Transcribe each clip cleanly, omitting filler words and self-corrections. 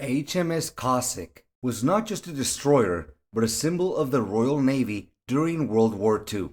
HMS Cossack was not just a destroyer, but a symbol of the Royal Navy during World War II.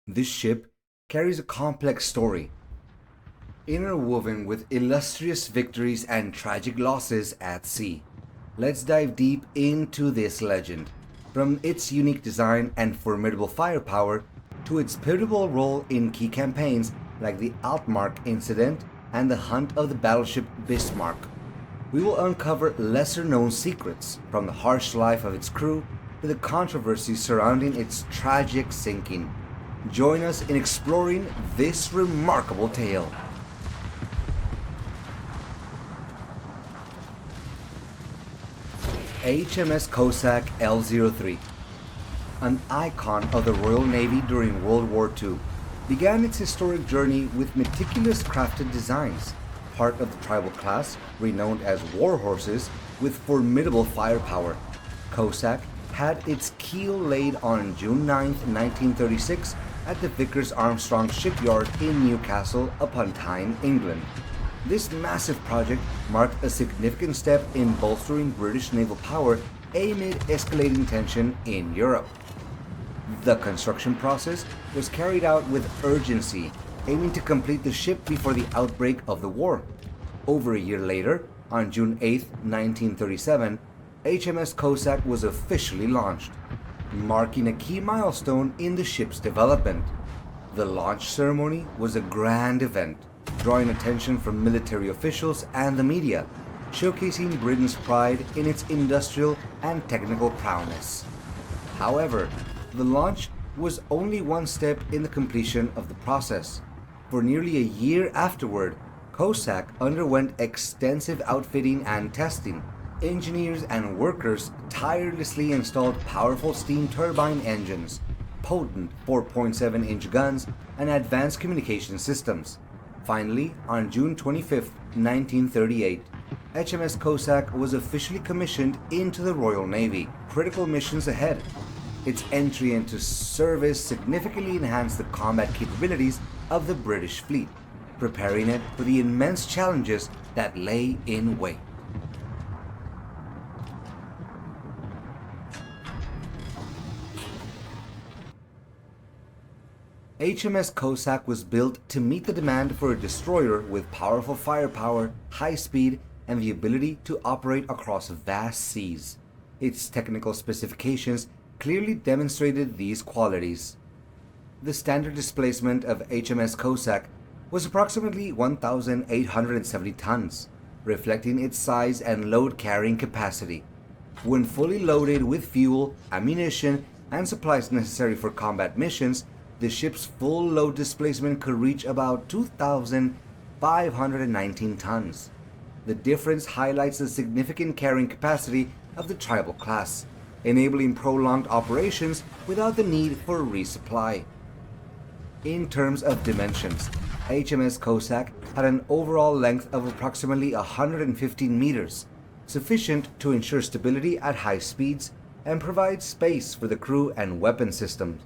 This ship carries a complex story, interwoven with illustrious victories and tragic losses at sea. Let's dive deep into this legend, from its unique design and formidable firepower to its pivotal role in key campaigns like the Altmark incident and the hunt of the battleship Bismarck. We will uncover lesser-known secrets, from the harsh life of its crew to the controversies surrounding its tragic sinking. Join us in exploring this remarkable tale. HMS Cossack L03, an icon of the Royal Navy during World War II, began its historic journey with meticulous crafted designs, part of the tribal class renowned as war horses with formidable firepower. Cossack had its keel laid on June 9, 1936 at the Vickers Armstrong shipyard in Newcastle upon Tyne, England. This massive project marked a significant step in bolstering British naval power amid escalating tension in Europe. The construction process was carried out with urgency, aiming to complete the ship before the outbreak of the war. Over a year later, on June 8, 1937, HMS Cossack was officially launched, marking a key milestone in the ship's development. The launch ceremony was a grand event, drawing attention from military officials and the media, showcasing Britain's pride in its industrial and technical prowess. However, the launch was only one step in the completion of the process. For nearly a year afterward, Cossack underwent extensive outfitting and testing. Engineers and workers tirelessly installed powerful steam turbine engines, potent 4.7-inch guns, and advanced communication systems. Finally, on June 25, 1938, HMS Cossack was officially commissioned into the Royal Navy. Critical missions ahead. Its entry into service significantly enhanced the combat capabilities of the British fleet, preparing it for the immense challenges that lay in wait. HMS Cossack was built to meet the demand for a destroyer with powerful firepower, high speed, and the ability to operate across vast seas. Its technical specifications clearly demonstrated these qualities. The standard displacement of HMS Cossack was approximately 1,870 tons, reflecting its size and load-carrying capacity. When fully loaded with fuel, ammunition, and supplies necessary for combat missions, the ship's full load displacement could reach about 2,519 tons. The difference highlights the significant carrying capacity of the tribal class, enabling prolonged operations without the need for resupply. In terms of dimensions, HMS Cossack had an overall length of approximately 115 meters, sufficient to ensure stability at high speeds and provide space for the crew and weapon systems.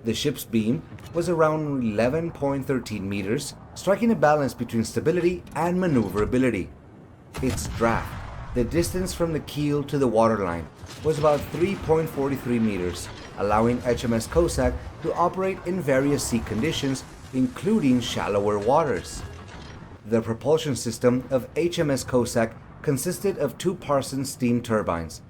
The ship's beam was around 11.13 meters, striking a balance between stability and maneuverability. Its draft, the distance from the keel to the waterline, was about 3.43 meters, allowing HMS Cossack to operate in various sea conditions, including shallower waters. The propulsion system of HMS Cossack consisted of two Parsons steam turbines,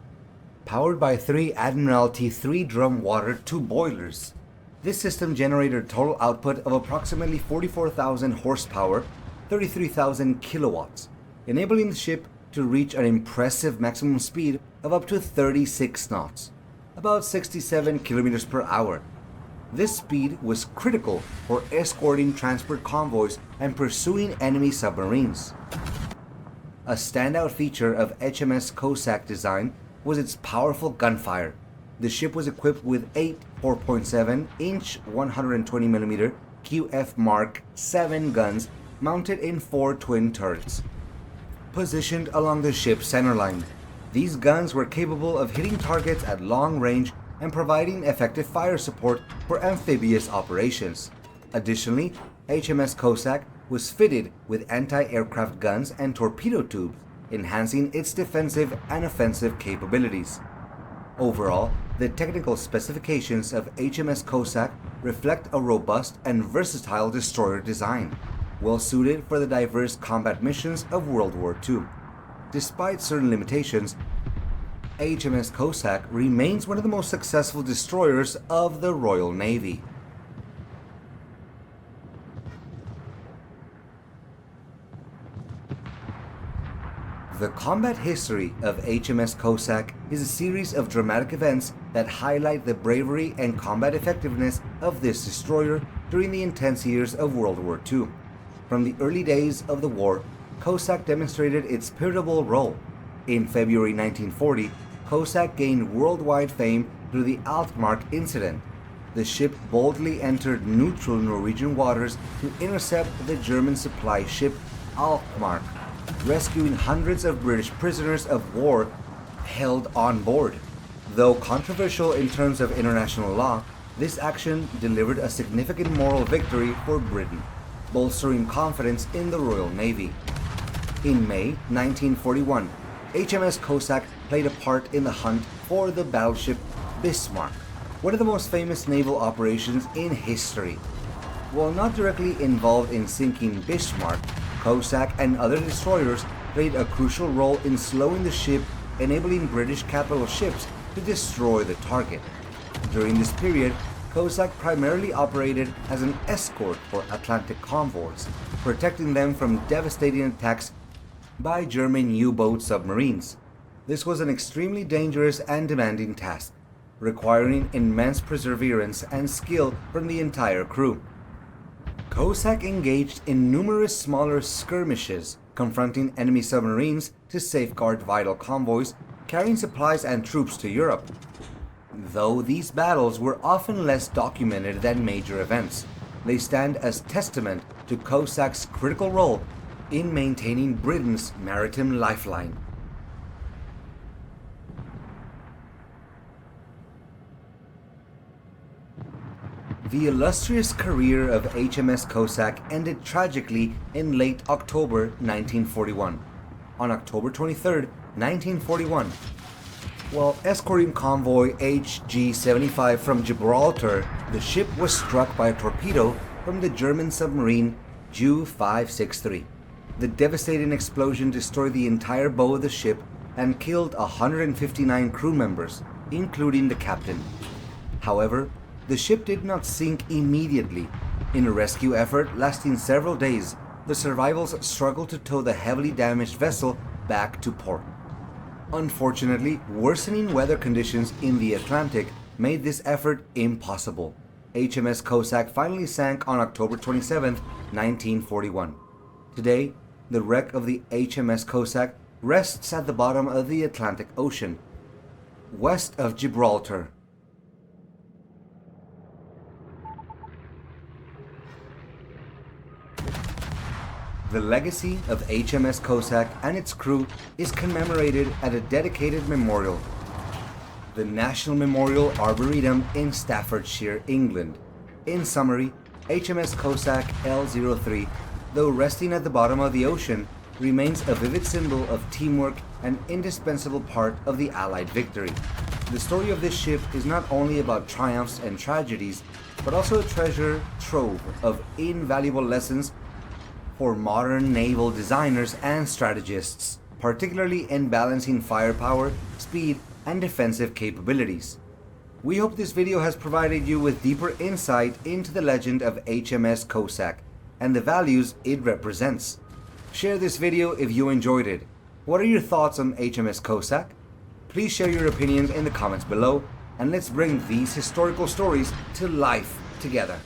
powered by three Admiralty 3-drum water tube boilers. This system generated a total output of approximately 44,000 horsepower, 33,000 kilowatts, enabling the ship to reach an impressive maximum speed of up to 36 knots, about 67 kilometers per hour. This speed was critical for escorting transport convoys and pursuing enemy submarines. A standout feature of HMS Cossack design was its powerful gunfire. The ship was equipped with 8 4.7-inch 120mm QF Mark 7 guns mounted in 4 twin turrets, positioned along the ship's centerline. These guns were capable of hitting targets at long range and providing effective fire support for amphibious operations. Additionally, HMS Cossack was fitted with anti-aircraft guns and torpedo tubes, enhancing its defensive and offensive capabilities. Overall, the technical specifications of HMS Cossack reflect a robust and versatile destroyer design, well suited for the diverse combat missions of World War II. Despite certain limitations, HMS Cossack remains one of the most successful destroyers of the Royal Navy. The combat history of HMS Cossack is a series of dramatic events that highlight the bravery and combat effectiveness of this destroyer during the intense years of World War II. From the early days of the war, Cossack demonstrated its pivotal role. In February 1940, Cossack gained worldwide fame through the Altmark incident. The ship boldly entered neutral Norwegian waters to intercept the German supply ship Altmark, rescuing hundreds of British prisoners of war held on board. Though controversial in terms of international law, this action delivered a significant moral victory for Britain, bolstering confidence in the Royal Navy. In May 1941, HMS Cossack played a part in the hunt for the battleship Bismarck, one of the most famous naval operations in history. While not directly involved in sinking Bismarck, Cossack and other destroyers played a crucial role in slowing the ship, enabling British capital ships to destroy the target. During this period, Cossack primarily operated as an escort for Atlantic convoys, protecting them from devastating attacks by German U-boat submarines. This was an extremely dangerous and demanding task, requiring immense perseverance and skill from the entire crew. Cossack engaged in numerous smaller skirmishes, confronting enemy submarines to safeguard vital convoys carrying supplies and troops to Europe. Though these battles were often less documented than major events, they stand as testament to Cossack's critical role in maintaining Britain's maritime lifeline. The illustrious career of HMS Cossack ended tragically in late October 1941. On October 23, 1941, while escorting convoy HG-75 from Gibraltar, the ship was struck by a torpedo from the German submarine Ju-563. The devastating explosion destroyed the entire bow of the ship and killed 159 crew members, including the captain. However, the ship did not sink immediately. In a rescue effort lasting several days, the survivors struggled to tow the heavily damaged vessel back to port. Unfortunately, worsening weather conditions in the Atlantic made this effort impossible. HMS Cossack finally sank on October 27, 1941. Today, the wreck of the HMS Cossack rests at the bottom of the Atlantic Ocean, west of Gibraltar. The legacy of HMS Cossack and its crew is commemorated at a dedicated memorial, the National Memorial Arboretum in Staffordshire, England. In summary, HMS Cossack L03, though resting at the bottom of the ocean, remains a vivid symbol of teamwork and indispensable part of the Allied victory. The story of this ship is not only about triumphs and tragedies, but also a treasure trove of invaluable lessons for modern naval designers and strategists, particularly in balancing firepower, speed, and defensive capabilities. We hope this video has provided you with deeper insight into the legend of HMS Cossack and the values it represents. Share this video if you enjoyed it. What are your thoughts on HMS Cossack? Please share your opinions in the comments below, and let's bring these historical stories to life together.